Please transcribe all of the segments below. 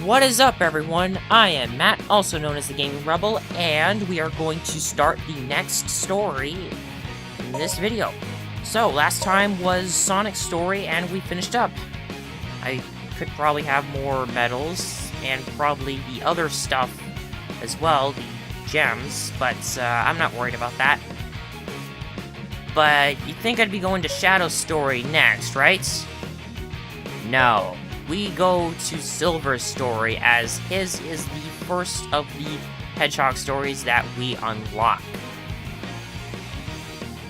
What is up, everyone? I am Matt, also known as the Gaming Rebel, and we are going to start the next story in this video. So, last time was Sonic's story, and we finished up. I could probably have more medals, and probably the other stuff as well, the gems, but I'm not worried about that. But you'd think I'd be going to Shadow's story next, right? No. We go to Silver's story, as his is the first of the Hedgehog stories that we unlock.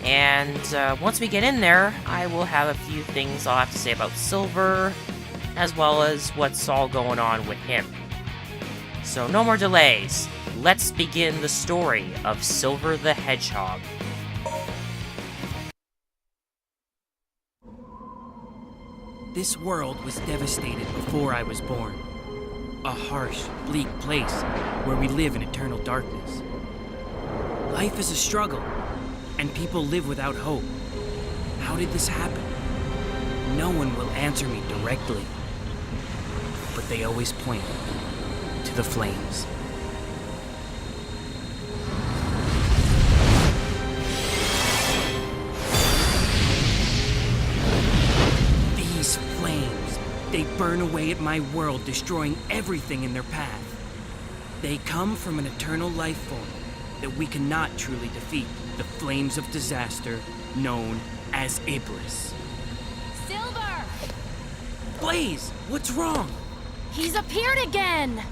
And once we get in there, I will have a few things I'll have to say about Silver, as well as what's all going on with him. So no more delays. Let's begin the story of Silver the Hedgehog. This world was devastated before I was born. A harsh, bleak place where we live in eternal darkness. Life is a struggle, and people live without hope. How did this happen? No one will answer me directly, but they always point to the flames. Flames. They burn away at my world, destroying everything in their path. They come from an eternal life form that we cannot truly defeat, the flames of disaster known as Iblis. Silver! Blaze, what's wrong? He's appeared again!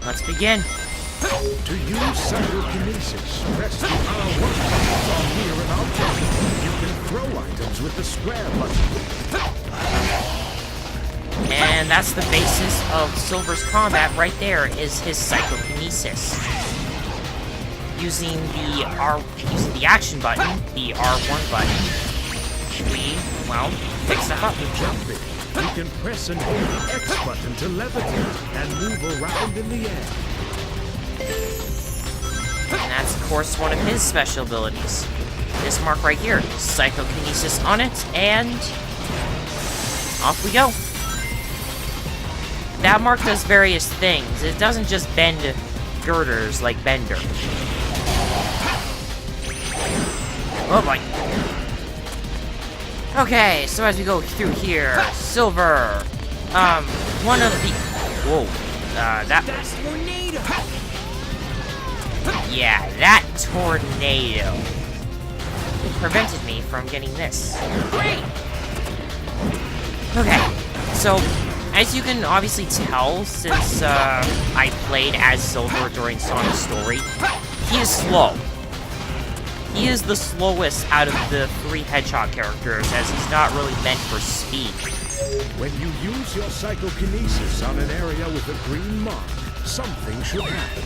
Let's begin. To use psychokinesis, press the R1 buttons on near an object. You can throw items with the square button. And that's the basis of Silver's combat right there, is his psychokinesis. Using the action button, the R1 button, we, well, pick stuff up. Jumping. You can press and hold the X button to levitate and move around in the air. And that's, of course, one of his special abilities. This mark right here, psychokinesis on it, and off we go. That mark does various things. It doesn't just bend girders like Bender. Oh boy. Okay, so as we go through here, Silver, one of the... Whoa, That's tornado! Yeah, that tornado. It prevented me from getting this. Great! Okay, so, as you can obviously tell, since, I played as Silver during Sonic's story, he is slow. He is the slowest out of the three Hedgehog characters, as he's not really meant for speed. When you use your psychokinesis on an area with a green mark, something should happen.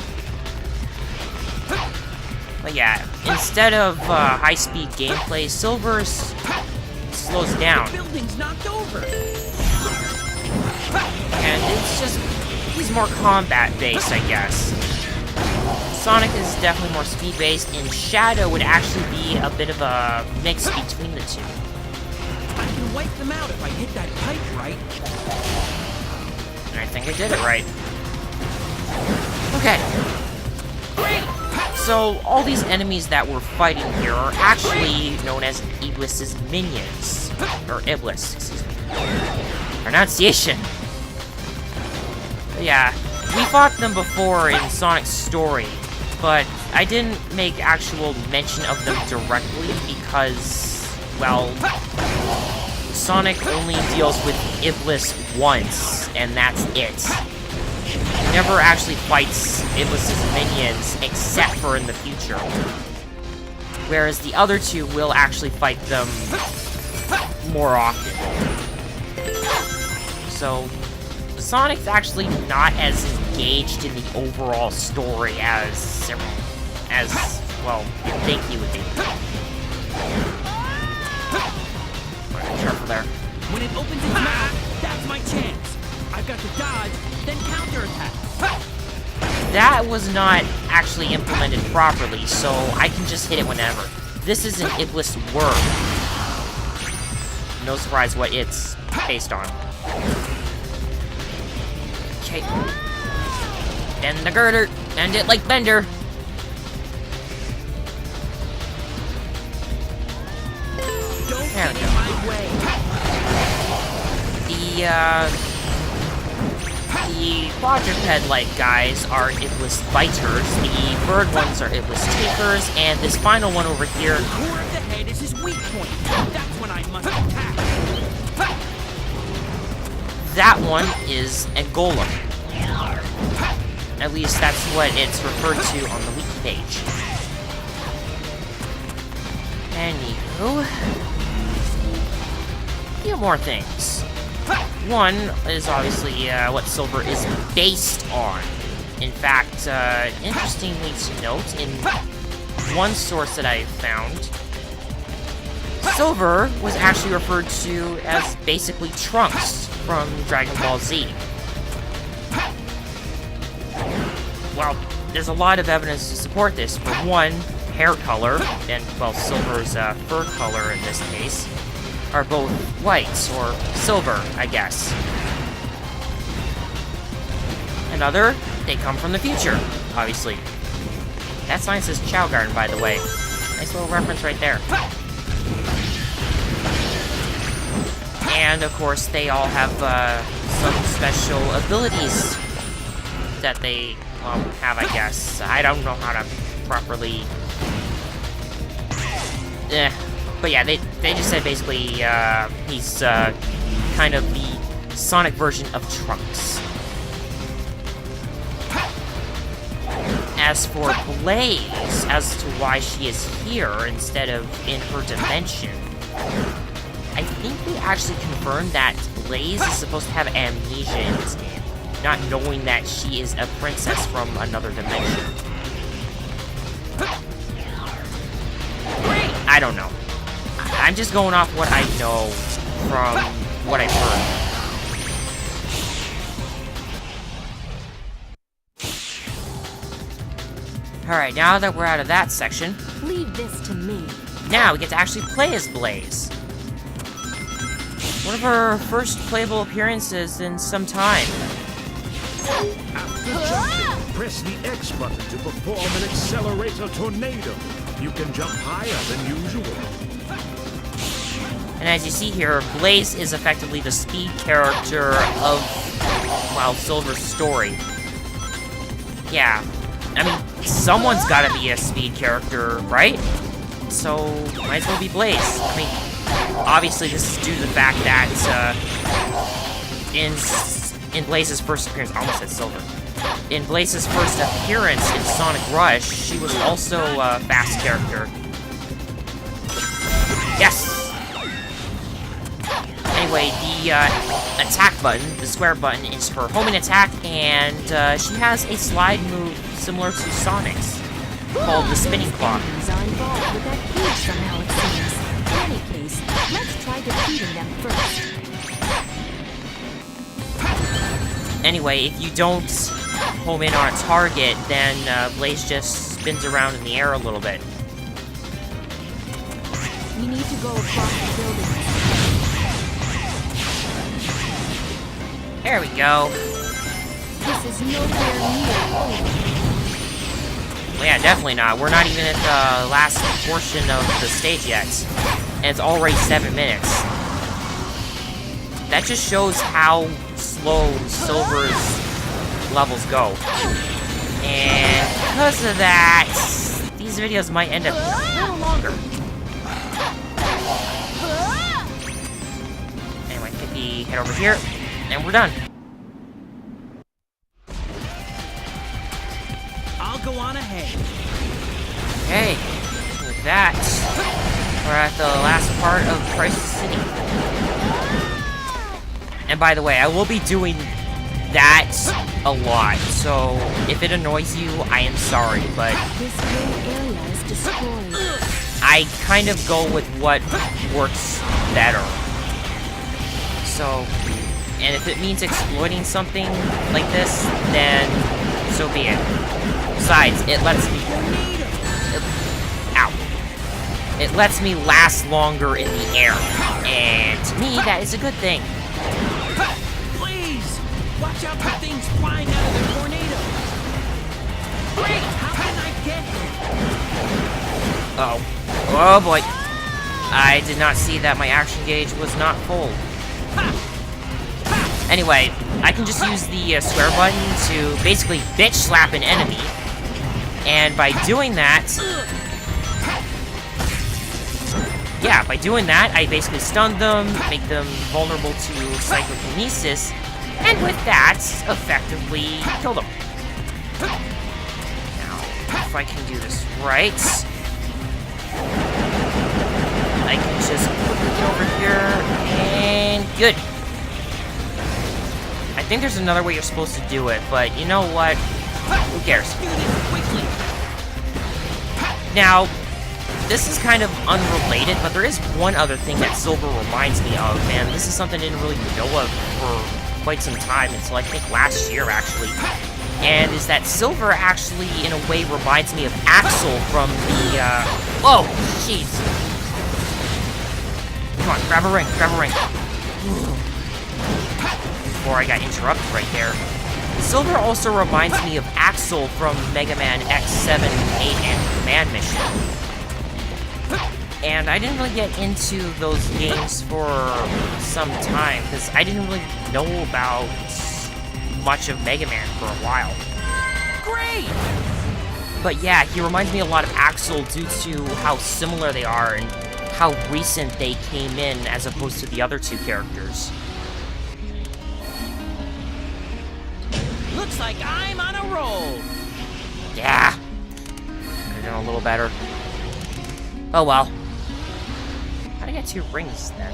But yeah, instead of high-speed gameplay, Silver slows down. The building's knocked over! And it's just, he's more combat-based, I guess. Sonic is definitely more speed-based, and Shadow would actually be a bit of a mix between the two. I can wipe them out if I hit that pipe right. And I think I did it right. Okay. So, all these enemies that we're fighting here are actually known as Iblis's minions. Or Iblis, excuse me. Pronunciation! But yeah, we fought them before in Sonic's story, but I didn't make actual mention of them directly because, well, Sonic only deals with Iblis once, and that's it. He never actually fights Iblis's minions, except for in the future. Whereas the other two will actually fight them more often. So, Sonic's actually not as engaged in the overall story as well, you'd think he would be. Careful there. When it opens its mouth, that's Now's my chance. I've got to dodge, then counterattack. That was not actually implemented properly, so I can just hit it whenever. This is an Iblis word. No surprise what it's based on. Okay. Bend the girder. Bend it like Bender. Don't There get we in go. my way. The quadruped-like guys are Iblis biters, the bird ones are Iblis takers, and this final one over here, The core of the head is his weak point. That's when I must attack. that one is a golem. At least that's what it's referred to on the wiki page. Anywho, a few more things. One is obviously what silver is based on. In fact, interestingly to note, in one source that I found, silver was actually referred to as basically Trunks from Dragon Ball Z. Well, there's a lot of evidence to support this. For one, hair color, and, well, silver's fur color in this case, are both white, or silver, I guess. Another, they come from the future, obviously. That sign says Chow Garden, by the way. Nice little reference right there. And, of course, they all have some special abilities that they have, I guess. I don't know how to properly... But yeah, they just said basically he's kind of the Sonic version of Trunks. As for Blaze, as to why she is here instead of in her dimension, I think they actually confirmed that Blaze is supposed to have amnesia in this game, not knowing that she is a princess from another dimension. I don't know. I'm just going off what I know from what I've heard. Alright, now that we're out of that section, Leave this to me. now we get to actually play as Blaze. One of her first playable appearances in some time. After jumping, press the X button to perform an accelerator tornado. You can jump higher than usual. And as you see here, Blaze is effectively the speed character of, well, Silver's story. Yeah, I mean, someone's gotta be a speed character, right? So, might as well be Blaze. I mean, obviously this is due to the fact that, in Blaze's first appearance, I almost said Silver. In Blaze's first appearance in Sonic Rush, she was also a fast character. Yes! Anyway, the attack button, the square button, is her homing attack, and she has a slide move similar to Sonic's, called the spinning clock. Enemies are involved with that cage somehow, it seems. In any case, let's try defeating them first. Anyway, if you don't home in on a target, then Blaze just spins around in the air a little bit. We need to go across the building. There we go. This is nowhere near over. Well, yeah, definitely not. We're not even at the last portion of the stage yet. And it's already 7 minutes. That just shows how slow Silver's levels go. And because of that, these videos might end up a little longer. Anyway, quickly head over here, and we're done. I'll go on ahead. Okay, with that, we're at the last part of Crisis City. And by the way, I will be doing that a lot, so if it annoys you, I am sorry, but This whole area is destroyed. I kind of go with what works better. So, And if it means exploiting something like this, then so be it. Besides, it lets me... It lets me last longer in the air. And to me, that is a good thing. Please! Watch out for things flying out of the tornado! Great! How can I get here? Uh-oh. Oh boy. I did not see that my action gauge was not full. Anyway, I can just use the square button to basically bitch slap an enemy. And by doing that... Yeah, by doing that, I basically stun them, make them vulnerable to psychokinesis, and with that, effectively kill them. Now, if I can do this right... I can just quickly get over here, and good. I think there's another way you're supposed to do it, but you know what? Who cares? Now, this is kind of unrelated, but there is one other thing that Silver reminds me of, and this is something I didn't really know of for quite some time, until I think last year, actually. And is that Silver actually, in a way, reminds me of Axel from the, Whoa! Jeez! Come on, grab a ring, grab a ring. Before I got interrupted right there. Silver also reminds me of Axel from Mega Man X7, 8, and Command Mission. And I didn't really get into those games for some time, because I didn't really know about much of Mega Man for a while. Great! But yeah, he reminds me a lot of Axel due to how similar they are and how recent they came in as opposed to the other two characters. Looks like I'm on a roll! Yeah! Could have done a little better. Oh well. How'd I get 2 rings then?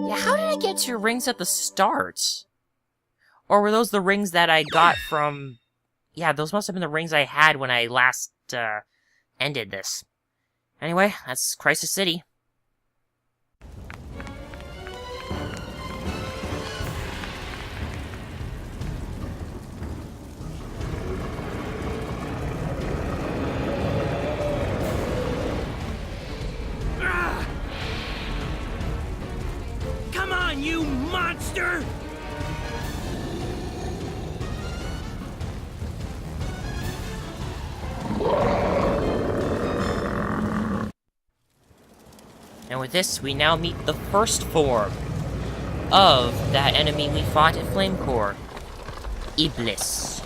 Yeah, how did I get 2 rings at the start? Or were those the rings that I got from... Yeah, those must have been the rings I had when I last, ended this. Anyway, that's Crisis City. Come on, you monster! And with this, we now meet the first form of that enemy we fought at Flame Core, Iblis.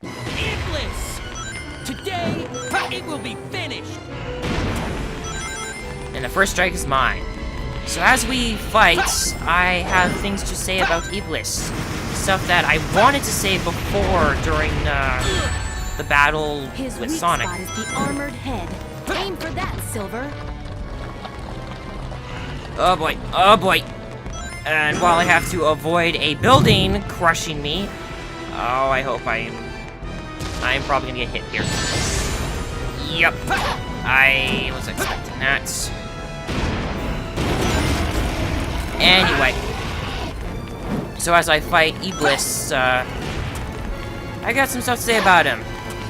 Iblis! Today, it will be finished! And the first strike is mine. So as we fight, I have things to say about Iblis. Stuff that I wanted to say before during the battle His with weak Sonic. spot is the armored head. Aim for that, Silver. Oh boy, oh boy. And while I have to avoid a building crushing me, oh, I hope I'm probably gonna get hit here. Yep, I was expecting that. Anyway, so as I fight Iblis, I got some stuff to say about him.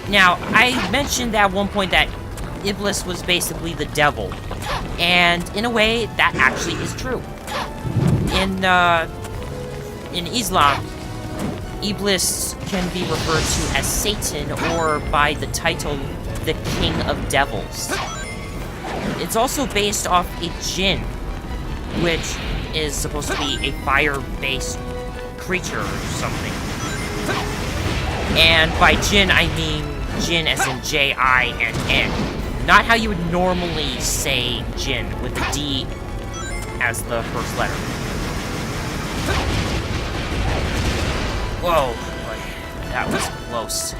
Now, I mentioned at one point that Iblis was basically the devil, and in a way, that actually is true. In Islam, Iblis can be referred to as Satan or by the title, the King of Devils. It's also based off a jinn, which is supposed to be a fire-based creature or something. And by jinn, I mean jinn as in J-I-N-N. Not how you would normally say jinn, with the D as the first letter. Whoa, boy, that was close.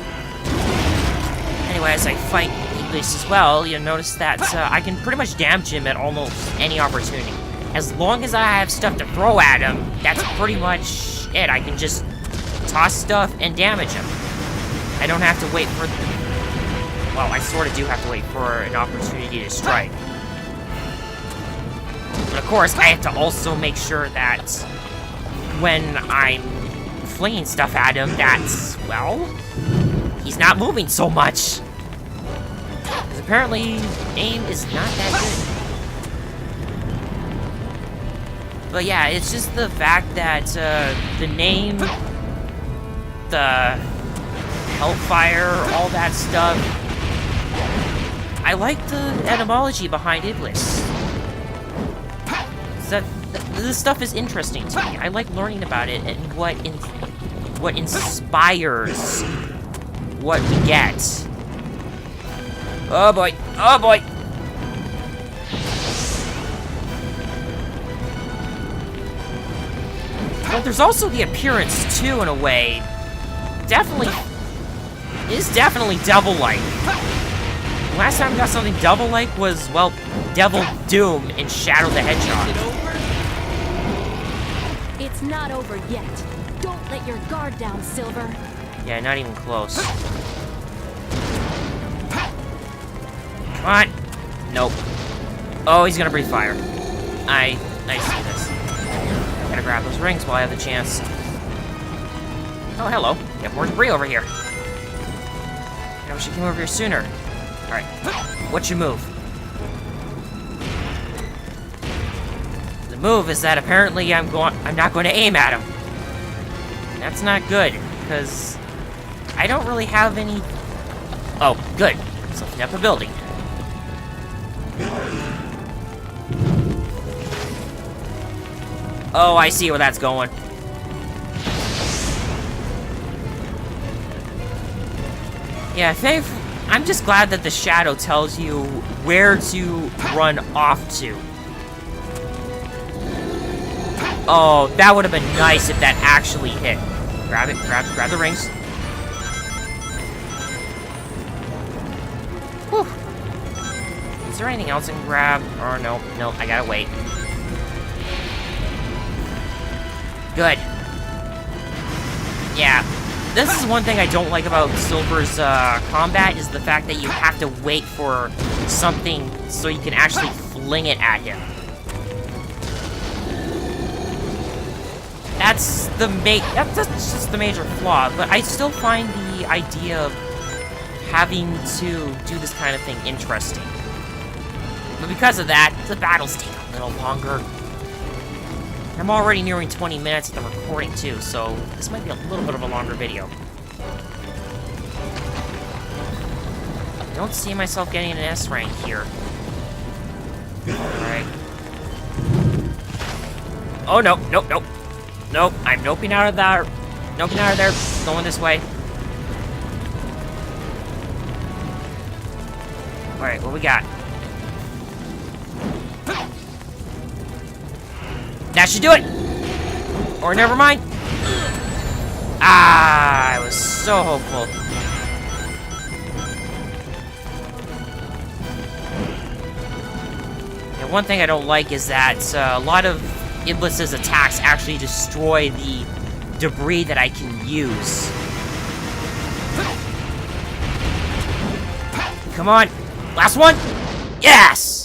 Anyway, as I fight Iblis as well, you'll notice that I can pretty much damage him at almost any opportunity. As long as I have stuff to throw at him, that's pretty much it. I can just toss stuff and damage him. I don't have to wait for... well, I sort of do have to wait for an opportunity to strike. But of course, I have to also make sure that when I'm flinging stuff at him, that's, well, he's not moving so much. Because apparently, aim is not that good. But yeah, it's just the fact that the name, the hellfire, all that stuff. I like the etymology behind Iblis. This stuff is interesting to me. I like learning about it and what inspires what we get. Oh boy! Oh boy! But there's also the appearance too, in a way. Is definitely devil-like. Last time I got something devil-like was, well, Devil Doom in Shadow the Hedgehog. It's not over yet. Don't let your guard down, Silver. Yeah, not even close. Come on! Nope. Oh, he's gonna breathe fire. I see this. Gotta grab those rings while I have the chance. Oh, hello. You have more debris over here. I wish you came over here sooner. Alright. What's your move? The move is that apparently I'm not going to aim at him. And that's not good, because I don't really have any... Oh, good. It's lifting up a building. Oh, I see where that's going. Yeah, I'm just glad that the shadow tells you where to run off to. Oh, that would have been nice if that actually hit. Grab it, grab the rings. Whew. Is there anything else I can grab? Or no, I gotta wait. Good. Yeah. This is one thing I don't like about Silver's combat, is the fact that you have to wait for something so you can actually fling it at him. That's just the major flaw, but I still find the idea of having to do this kind of thing interesting. But because of that, the battles take a little longer. I'm already nearing 20 minutes of the recording too, so this might be a little bit of a longer video. I don't see myself getting an S rank here. Alright. Oh, no, nope. Nope, I'm noping out of there. Noping out of there, going this way. Alright, what we got? That should do it! Or never mind. Ah, I was so hopeful. And one thing I don't like is that a lot of Iblis's attacks actually destroy the debris that I can use. Come on! Last one! Yes!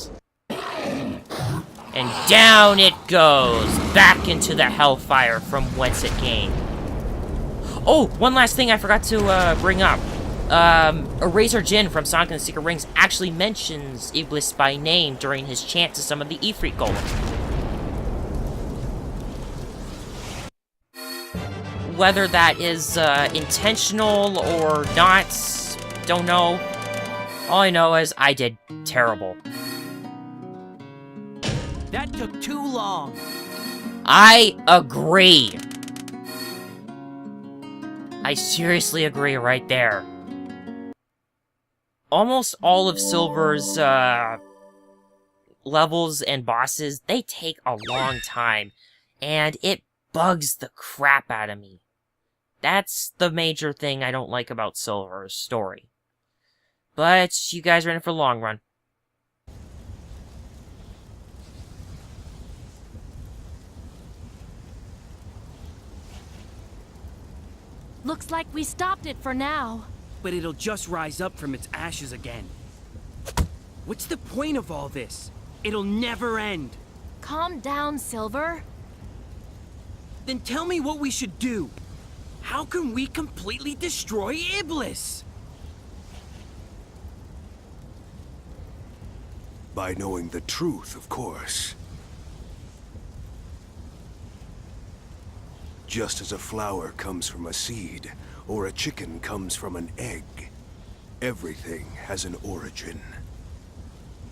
And down it goes, back into the hellfire from whence it came. Oh, one last thing I forgot to bring up. Eraser Jin from Sonic and the Secret Rings actually mentions Iblis by name during his chant to some of the Ifrit Golem. Whether that is intentional or not, don't know. All I know is I did terrible. That took too long. I agree. I seriously agree right there. Almost all of Silver's levels and bosses, they take a long time, and it bugs the crap out of me. That's the major thing I don't like about Silver's story. But you guys are in it for the long run. Looks like we stopped it for now. but it'll just rise up from its ashes again. What's the point of all this? It'll never end. Calm down, Silver. Then tell me what we should do. How can we completely destroy Iblis? By knowing the truth, of course. Just as a flower comes from a seed, or a chicken comes from an egg, everything has an origin.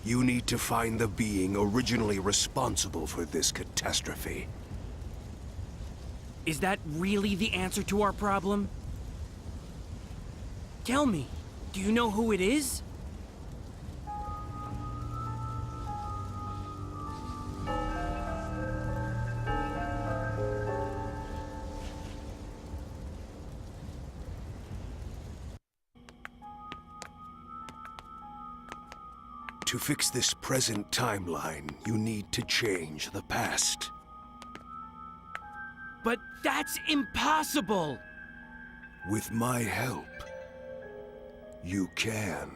You need to find the being originally responsible for this catastrophe. Is that really the answer to our problem? Tell me, do you know who it is? To fix this present timeline, you need to change the past. But that's impossible! With my help, you can.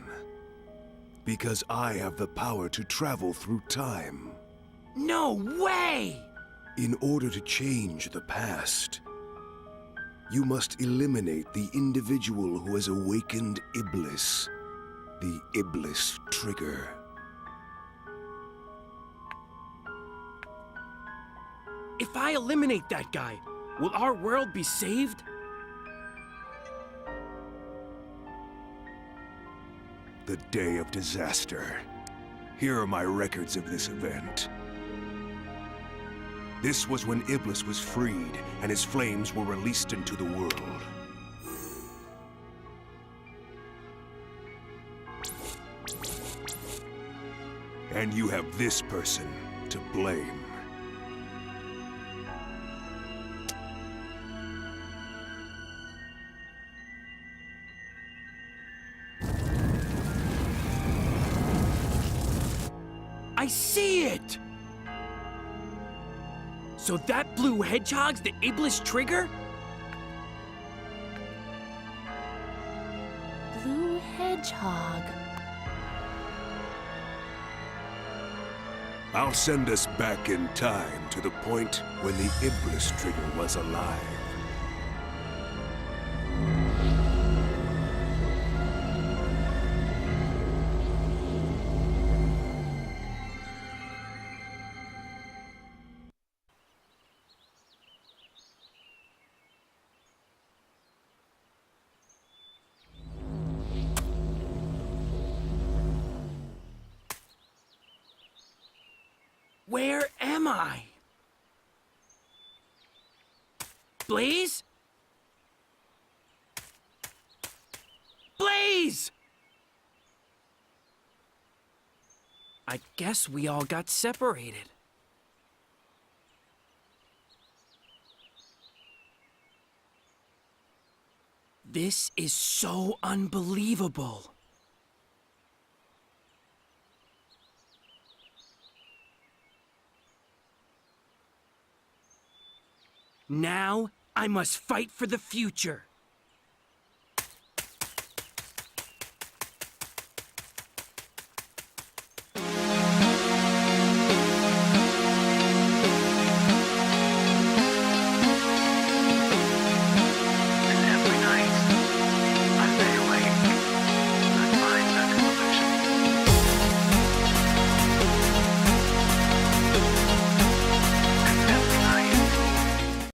Because I have the power to travel through time. No way! In order to change the past, you must eliminate the individual who has awakened Iblis, the Iblis trigger. If I eliminate that guy, will our world be saved? The day of disaster. Here are my records of this event. This was when Iblis was freed and his flames were released into the world. And you have this person to blame. I see it! So that blue hedgehog's the Iblis trigger? Blue Hedgehog. I'll send us back in time to the point when the Iblis trigger was alive. Where am I? Blaze? Blaze! I guess we all got separated. This is so unbelievable. Now, I must fight for the future.